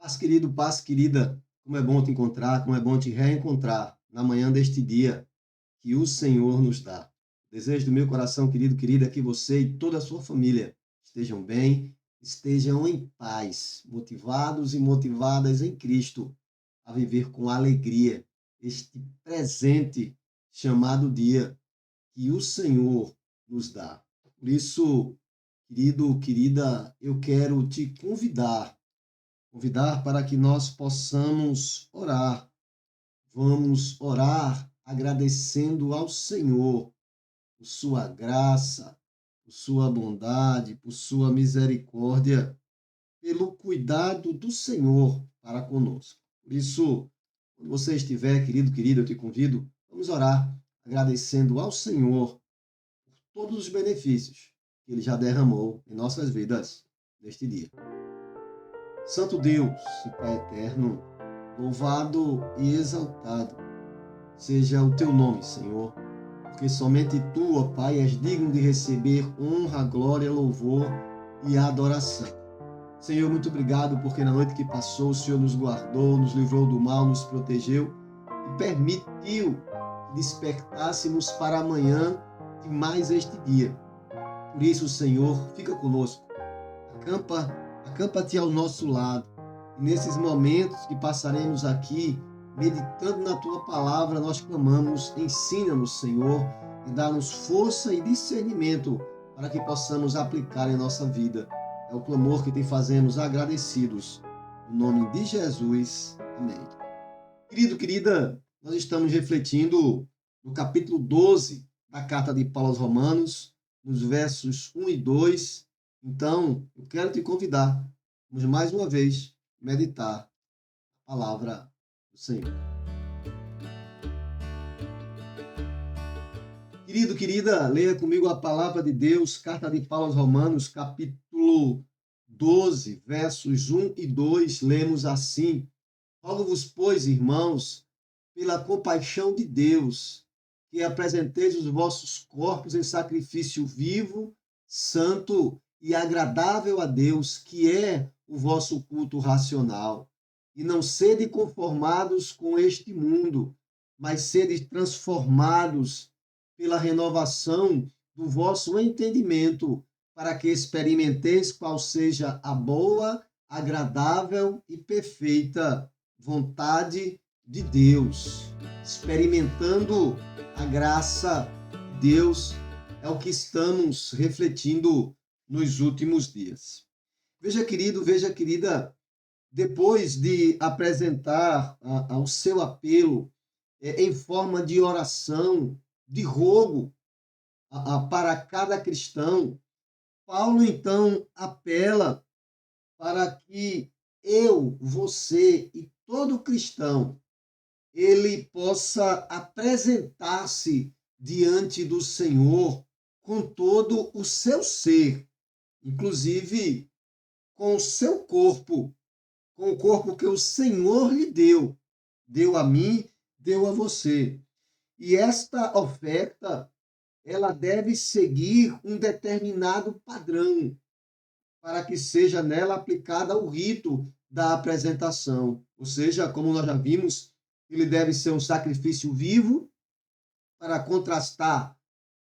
Paz, querido, paz, querida, como é bom te encontrar, como é bom te reencontrar na manhã deste dia que o Senhor nos dá. Desejo do meu coração, querido, querida, que você e toda a sua família estejam bem, estejam em paz, motivados e motivadas em Cristo a viver com alegria este presente chamado dia que o Senhor nos dá. Por isso, querido, querida, eu quero te convidar para que nós possamos orar. Vamos orar agradecendo ao Senhor por sua graça, por sua bondade, por sua misericórdia, pelo cuidado do Senhor para conosco. Por isso, quando você estiver, querido, querida, eu te convido, vamos orar agradecendo ao Senhor por todos os benefícios que Ele já derramou em nossas vidas neste dia. Santo Deus e Pai eterno, louvado e exaltado seja o teu nome, Senhor, porque somente tu, ó Pai, és digno de receber honra, glória, louvor e adoração. Senhor, muito obrigado porque na noite que passou o Senhor nos guardou, nos livrou do mal, nos protegeu e permitiu que despertássemos para amanhã de mais este dia. Por isso, Senhor, fica conosco. Acampa-te ao nosso lado. E nesses momentos que passaremos aqui, meditando na tua palavra, nós clamamos, ensina-nos, Senhor, e dá-nos força e discernimento para que possamos aplicar em nossa vida. É o clamor que te fazemos agradecidos. No nome de Jesus. Amém. Querido, querida, nós estamos refletindo no capítulo 12 da carta de Paulo aos Romanos, nos versos 1 e 2. Então, eu quero te convidar, vamos mais uma vez meditar a palavra do Senhor. Querido, querida, leia comigo a palavra de Deus, carta de Paulo aos Romanos, capítulo 12, versos 1 e 2, lemos assim: Rogo-vos, pois, irmãos, pela compaixão de Deus, que apresenteis os vossos corpos em sacrifício vivo, santo e agradável a Deus, que é o vosso culto racional. E não sede conformados com este mundo, mas sede transformados pela renovação do vosso entendimento, para que experimenteis qual seja a boa, agradável e perfeita vontade de Deus. Experimentando a graça de Deus é o que estamos refletindo nos últimos dias. Veja, querido, veja, querida, depois de apresentar o seu apelo em forma de oração, de rogo para cada cristão, Paulo então apela para que eu, você e todo cristão, ele possa apresentar-se diante do Senhor com todo o seu ser, inclusive com o seu corpo, com o corpo que o Senhor lhe deu a mim, deu a você. E esta oferta, ela deve seguir um determinado padrão, para que seja nela aplicada o rito da apresentação. Ou seja, como nós já vimos, ele deve ser um sacrifício vivo para contrastar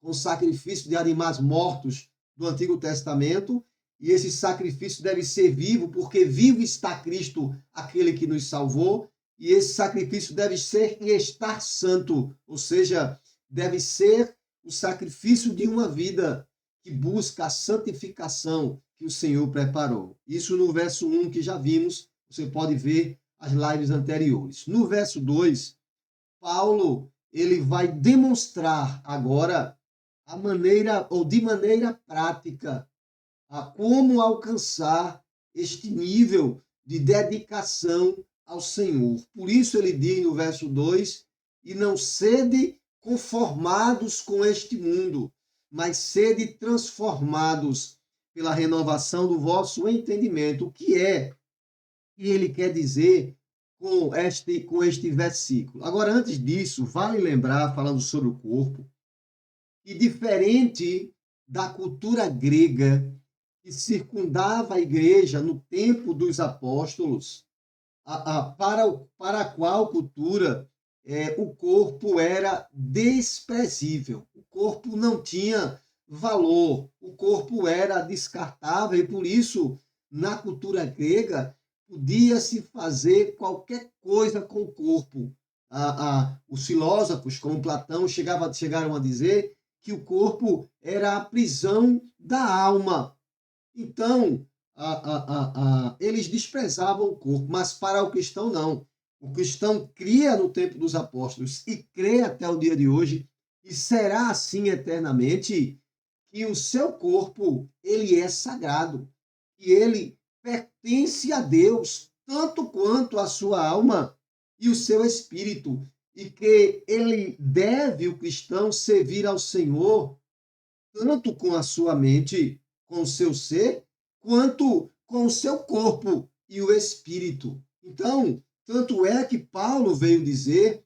com o sacrifício de animais mortos do Antigo Testamento. E esse sacrifício deve ser vivo, porque vivo está Cristo, aquele que nos salvou. E esse sacrifício deve ser e estar santo, ou seja, deve ser o sacrifício de uma vida que busca a santificação que o Senhor preparou. Isso no verso 1 que já vimos, você pode ver as lives anteriores. No verso 2, Paulo, ele vai demonstrar agora a maneira, ou de maneira prática, a como alcançar este nível de dedicação ao Senhor. Por isso ele diz no verso 2, e não sede conformados com este mundo, mas sede transformados pela renovação do vosso entendimento. O que é que ele quer dizer com este versículo? Agora, antes disso, vale lembrar, falando sobre o corpo, que diferente da cultura grega que circundava a igreja no tempo dos apóstolos, para a qual cultura o corpo era desprezível, o corpo não tinha valor, o corpo era descartável e por isso, na cultura grega, podia-se fazer qualquer coisa com o corpo. Os filósofos, como Platão, chegaram a dizer que o corpo era a prisão da alma. Então, eles desprezavam o corpo, mas para o cristão não. O cristão cria no tempo dos apóstolos e crê até o dia de hoje, e será assim eternamente, que o seu corpo ele é sagrado, que ele pertence a Deus, tanto quanto a sua alma e o seu espírito, e que ele deve, o cristão, servir ao Senhor, tanto com a sua mente, com o seu ser, quanto com o seu corpo e o espírito. Então, tanto é que Paulo veio dizer,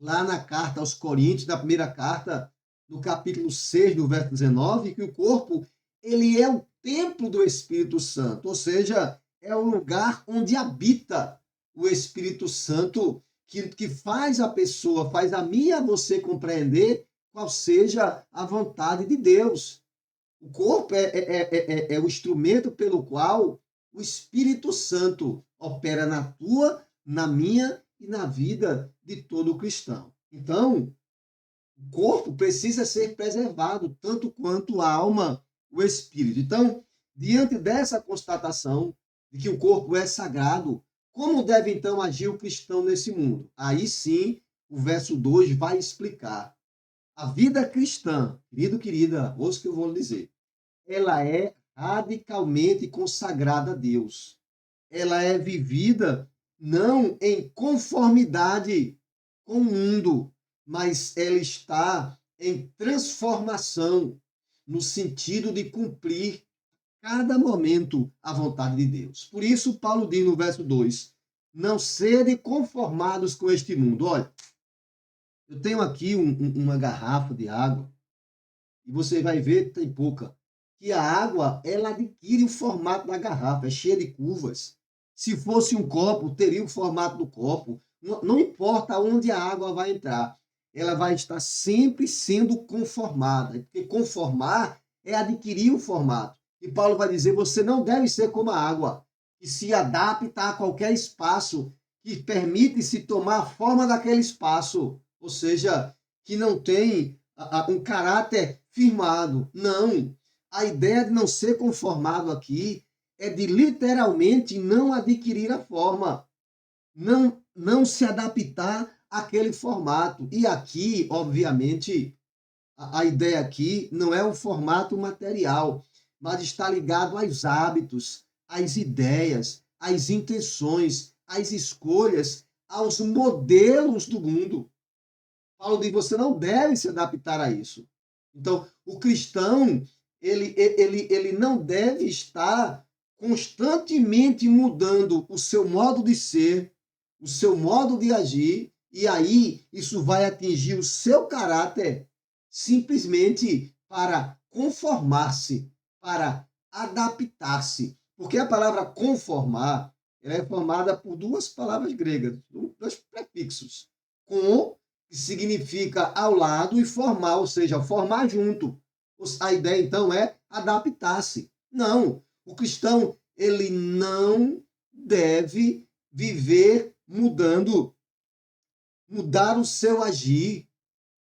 lá na carta aos Coríntios, na primeira carta, no capítulo 6, do verso 19, que o corpo ele é o templo do Espírito Santo, ou seja, é o lugar onde habita o Espírito Santo, que faz a pessoa, faz a mim e a você compreender qual seja a vontade de Deus. O corpo é o instrumento pelo qual o Espírito Santo opera na tua, na minha e na vida de todo cristão. Então, o corpo precisa ser preservado, tanto quanto a alma, o espírito. Então, diante dessa constatação de que o corpo é sagrado, como deve então agir o cristão nesse mundo? Aí sim, o verso 2 vai explicar. A vida cristã, querido, querida, ouça o que eu vou lhe dizer, ela é radicalmente consagrada a Deus. Ela é vivida não em conformidade com o mundo, mas ela está em transformação, no sentido de cumprir cada momento a vontade de Deus. Por isso, Paulo diz no verso 2: não sede conformados com este mundo. Olha, eu tenho aqui uma garrafa de água, e você vai ver, tem pouca, que a água ela adquire o formato da garrafa, é cheia de curvas. Se fosse um copo, teria o formato do copo. Não importa onde a água vai entrar, ela vai estar sempre sendo conformada. Porque conformar é adquirir o formato. E Paulo vai dizer: você não deve ser como a água, que se adapta a qualquer espaço, que permite se tomar a forma daquele espaço. Ou seja, que não tem um caráter firmado. Não. A ideia de não ser conformado aqui é de literalmente não adquirir a forma, não se adaptar àquele formato. E aqui, obviamente, a ideia aqui não é o formato material, mas está ligado aos hábitos, às ideias, às intenções, às escolhas, aos modelos do mundo. Paulo diz: você não deve se adaptar a isso. Então, o cristão, ele não deve estar constantemente mudando o seu modo de ser, o seu modo de agir, e aí isso vai atingir o seu caráter simplesmente para conformar-se, para adaptar-se. Porque a palavra conformar ela é formada por duas palavras gregas, dois prefixos. Com, que significa ao lado, e formar, ou seja, formar junto. A ideia, então, é adaptar-se. Não, o cristão, ele não deve viver mudar o seu agir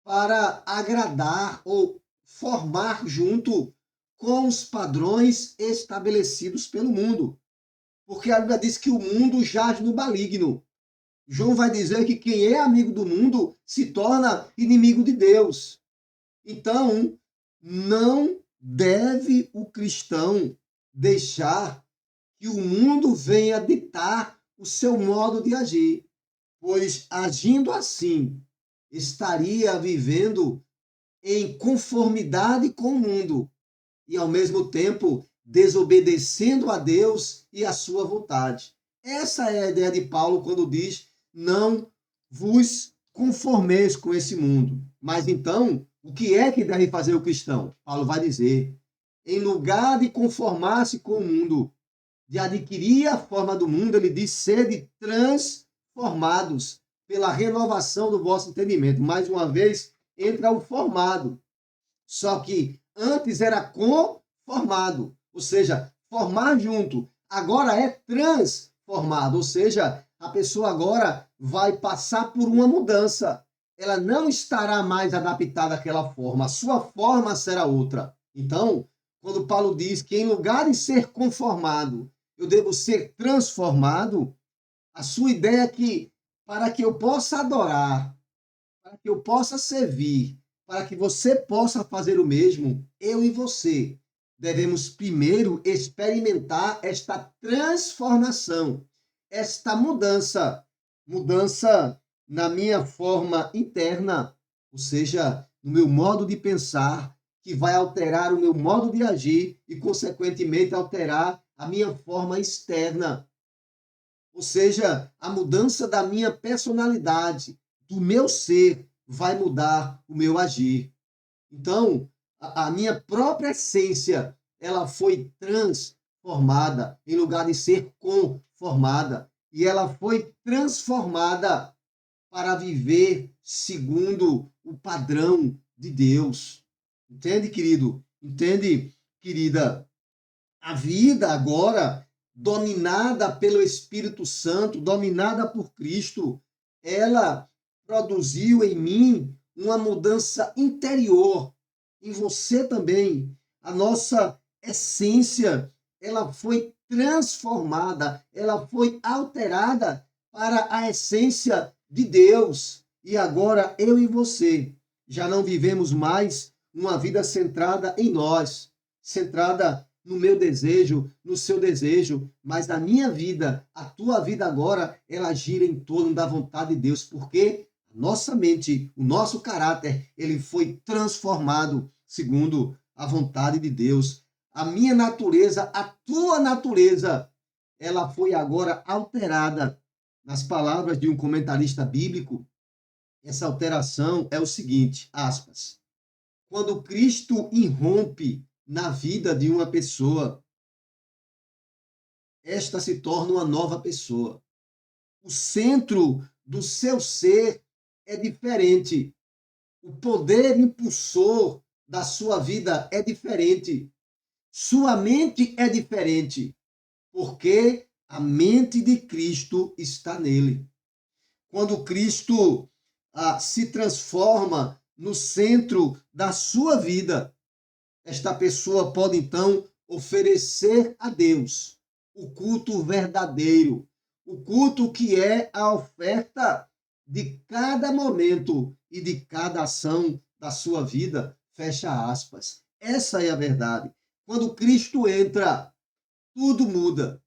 para agradar ou formar junto com os padrões estabelecidos pelo mundo. Porque a Bíblia diz que o mundo jaz no maligno. João vai dizer que quem é amigo do mundo se torna inimigo de Deus. Então, não deve o cristão deixar que o mundo venha ditar o seu modo de agir, pois agindo assim, estaria vivendo em conformidade com o mundo e, ao mesmo tempo, desobedecendo a Deus e a sua vontade. Essa é a ideia de Paulo quando diz: não vos conformeis com esse mundo. Mas então, o que é que deve fazer o cristão? Paulo vai dizer: em lugar de conformar-se com o mundo, de adquirir a forma do mundo, ele diz: sede transformados pela renovação do vosso entendimento. Mais uma vez, entra o formado. Só que antes era conformado, ou seja, formar junto. Agora é transformado, ou seja, a pessoa agora vai passar por uma mudança. Ela não estará mais adaptada àquela forma, a sua forma será outra. Então, quando Paulo diz que em lugar de ser conformado, eu devo ser transformado, a sua ideia é que para que eu possa adorar, para que eu possa servir, para que você possa fazer o mesmo, eu e você devemos primeiro experimentar esta transformação, esta mudança na minha forma interna, ou seja, no meu modo de pensar, que vai alterar o meu modo de agir e, consequentemente, alterar a minha forma externa. Ou seja, a mudança da minha personalidade, do meu ser, vai mudar o meu agir. Então, a minha própria essência, ela foi transformada, em lugar de ser conformada. E ela foi transformada para viver segundo o padrão de Deus. Entende, querido? Entende, querida? A vida agora, dominada pelo Espírito Santo, dominada por Cristo, ela produziu em mim uma mudança interior, em você também. A nossa essência, ela foi transformada, ela foi alterada para a essência de Deus. E agora eu e você já não vivemos mais uma vida centrada em nós, centrada no meu desejo, no seu desejo, mas a minha vida, a tua vida agora, ela gira em torno da vontade de Deus, porque a nossa mente, o nosso caráter, ele foi transformado segundo a vontade de Deus. A minha natureza, a tua natureza, ela foi agora alterada. Nas palavras de um comentarista bíblico, essa alteração é o seguinte, aspas, quando Cristo irrompe na vida de uma pessoa, esta se torna uma nova pessoa. O centro do seu ser é diferente. O poder impulsor da sua vida é diferente. Sua mente é diferente, porque a mente de Cristo está nele. Quando Cristo se transforma no centro da sua vida, esta pessoa pode então oferecer a Deus o culto verdadeiro, o culto que é a oferta de cada momento e de cada ação da sua vida. Fecha aspas. Essa é a verdade. Quando Cristo entra, tudo muda,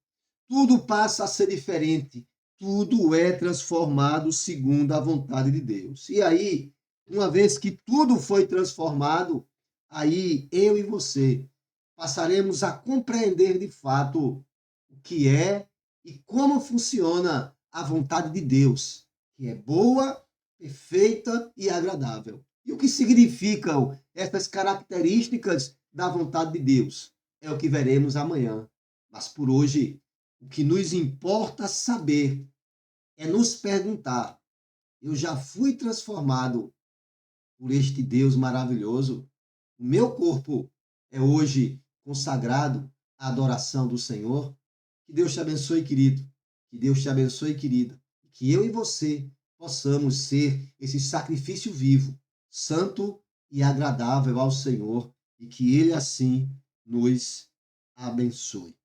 tudo passa a ser diferente, tudo é transformado segundo a vontade de Deus. E aí, uma vez que tudo foi transformado, aí eu e você passaremos a compreender de fato o que é e como funciona a vontade de Deus, que é boa, perfeita e agradável. E o que significam essas características da vontade de Deus? É o que veremos amanhã. Mas por hoje, o que nos importa saber é nos perguntar: eu já fui transformado por este Deus maravilhoso? O meu corpo é hoje consagrado à adoração do Senhor? Que Deus te abençoe, querido. Que Deus te abençoe, querida. Que eu e você possamos ser esse sacrifício vivo, santo e agradável ao Senhor, e que Ele assim nos abençoe.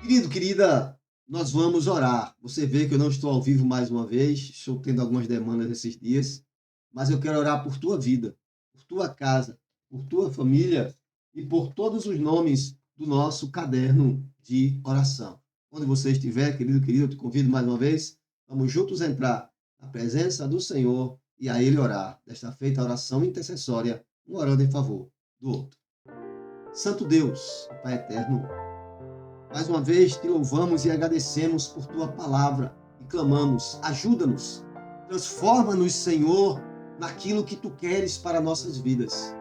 Querido, querida, nós vamos orar. Você vê que eu não estou ao vivo mais uma vez, estou tendo algumas demandas esses dias, mas eu quero orar por tua vida, por tua casa, por tua família e por todos os nomes do nosso caderno de oração. Onde você estiver, querido, querida, eu te convido mais uma vez, vamos juntos entrar na presença do Senhor e a Ele orar. Desta feita a oração intercessória, um orando em favor do outro. Santo Deus, Pai eterno, mais uma vez te louvamos e agradecemos por tua palavra e clamamos, ajuda-nos, transforma-nos, Senhor, naquilo que tu queres para nossas vidas.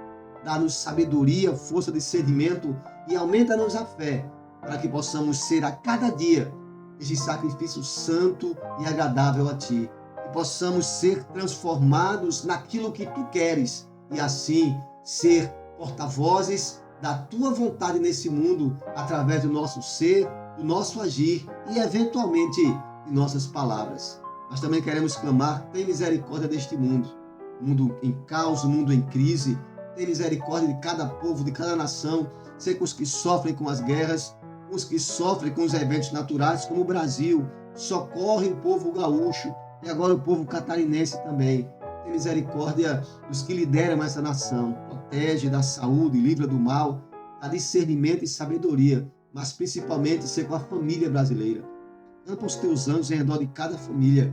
dá-nos sabedoria, força, discernimento e aumenta-nos a fé, para que possamos ser a cada dia esse sacrifício santo e agradável a Ti. Que possamos ser transformados naquilo que Tu queres e assim ser porta-vozes da Tua vontade nesse mundo através do nosso ser, do nosso agir e, eventualmente, de nossas palavras. Mas também queremos clamar, tem misericórdia deste mundo. Mundo em caos, mundo em crise. Tem misericórdia de cada povo, de cada nação. Ser com os que sofrem com as guerras, com os que sofrem com os eventos naturais, como o Brasil. Socorre o povo gaúcho e agora o povo catarinense também. Tem misericórdia dos que lideram essa nação. Protege da saúde, livra do mal, dá discernimento e sabedoria, mas principalmente ser com a família brasileira. Campa os teus anjos em redor de cada família.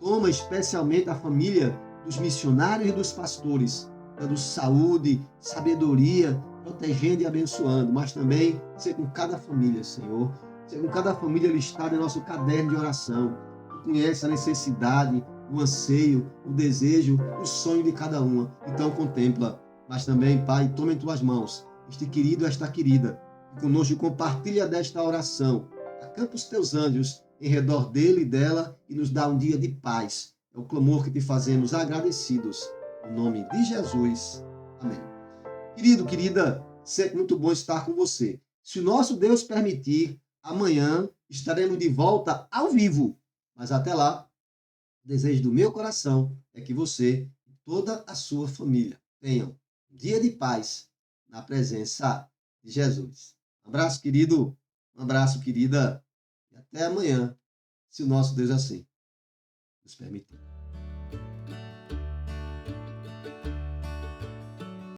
Toma especialmente a família dos missionários e dos pastores, dando saúde, sabedoria, protegendo e abençoando, mas também ser com cada família, Senhor. Ser com cada família listada em nosso caderno de oração. Tu conheces a necessidade, o anseio, o desejo, o sonho de cada uma. Então contempla. Mas também, Pai, toma em tuas mãos este querido, esta querida, que conosco compartilha desta oração. Acampa os teus anjos em redor dele e dela e nos dá um dia de paz. É o clamor que te fazemos agradecidos. Em nome de Jesus. Amém. Querido, querida, sempre muito bom estar com você. Se o nosso Deus permitir, amanhã estaremos de volta ao vivo. Mas até lá, o desejo do meu coração é que você e toda a sua família tenham um dia de paz na presença de Jesus. Um abraço, querido. Um abraço, querida. E até amanhã, se o nosso Deus assim nos permitir.